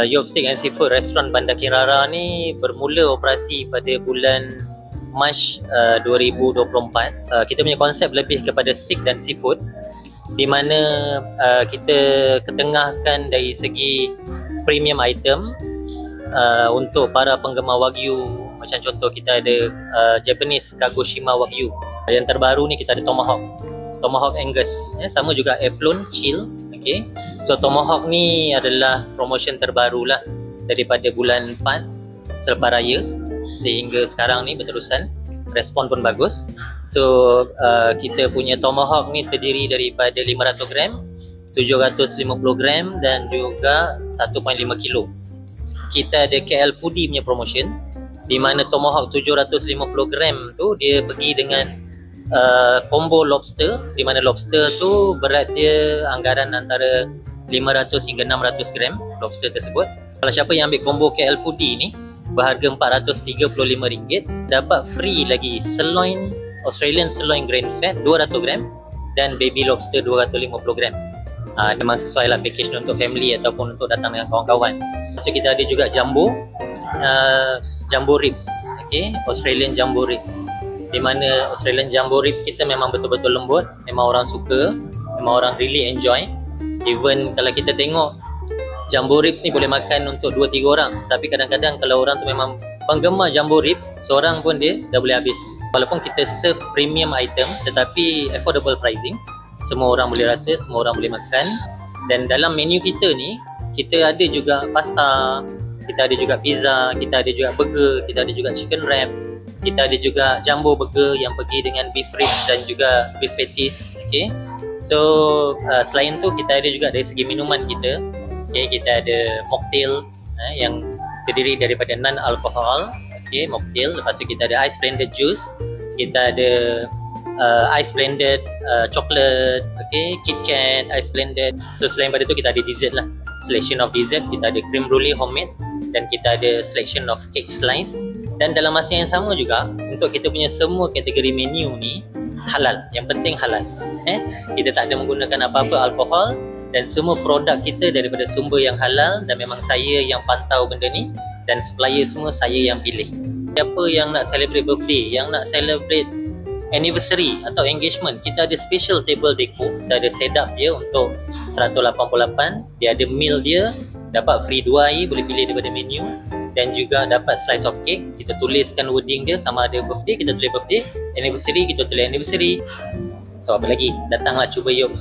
Yop Steak and Seafood Restaurant Bandar Kirara ni bermula operasi pada bulan Mac 2024. Kita punya konsep lebih kepada steak dan seafood, di mana kita ketengahkan dari segi premium item untuk para penggemar Wagyu. Macam contoh kita ada Japanese Kagoshima Wagyu. Yang terbaru ni kita ada Tomahawk Angus, sama juga Eflon Chill. Okay. So Tomahawk ni adalah promotion terbaru lah daripada bulan 4 selepas raya sehingga sekarang ni berterusan. Respon pun bagus. So kita punya Tomahawk ni terdiri daripada 500 gram, 750 gram dan juga 1.5 kilo. Kita ada KL Foodie punya promotion, di mana Tomahawk 750 gram tu dia pergi dengan combo lobster, di mana lobster tu berat dia anggaran antara 500 hingga 600 gram lobster tersebut. Kalau siapa yang ambil combo KL Foodie ni berharga RM435, dapat free lagi sirloin, Australian sirloin grain fat 200 gram dan baby lobster 250 gram. Memang sesuai lah package untuk family ataupun untuk datang dengan kawan-kawan. So kita ada juga jumbo ribs, okay? Australian jumbo ribs, di mana Australian jumbo ribs kita memang betul-betul lembut, memang orang suka, memang orang really enjoy. Even kalau kita tengok jumbo ribs ni boleh makan untuk 2-3 orang, tapi kadang-kadang kalau orang tu memang penggemar jumbo ribs, seorang pun dia dah boleh habis. Walaupun kita serve premium item tetapi affordable pricing, semua orang boleh rasa, semua orang boleh makan. Dan dalam menu kita ni, kita ada juga pasta, kita ada juga pizza, kita ada juga burger, kita ada juga chicken wrap, kita ada juga jumbo burger yang pergi dengan beef ribs dan juga beef patties. Okay. So selain tu kita ada juga dari segi minuman kita. Okay, kita ada mocktail yang terdiri daripada non-alcohol. Okay, mocktail. Lepas tu kita ada ice blended juice, kita ada ice blended chocolate, okay, KitKat ice blended. So selain pada tu kita ada dessert lah, selection of dessert. Kita ada cream brulee homemade dan kita ada selection of cake slice. Dan dalam masa yang sama juga, untuk kita punya semua kategori menu ni halal. Yang penting halal. Kita tak ada menggunakan apa-apa alkohol dan semua produk kita daripada sumber yang halal, dan memang saya yang pantau benda ni dan supplier semua saya yang pilih. Siapa yang nak celebrate birthday, yang nak celebrate anniversary atau engagement, kita ada special table deco. Kita ada setup dia untuk 188. Dia ada meal dia, dapat free 2 air, boleh pilih daripada menu, dan juga dapat slice of cake. Kita tuliskan wording dia, sama ada birthday kita tulis birthday, anniversary kita tulis anniversary. So apa lagi, datanglah cuba Yop.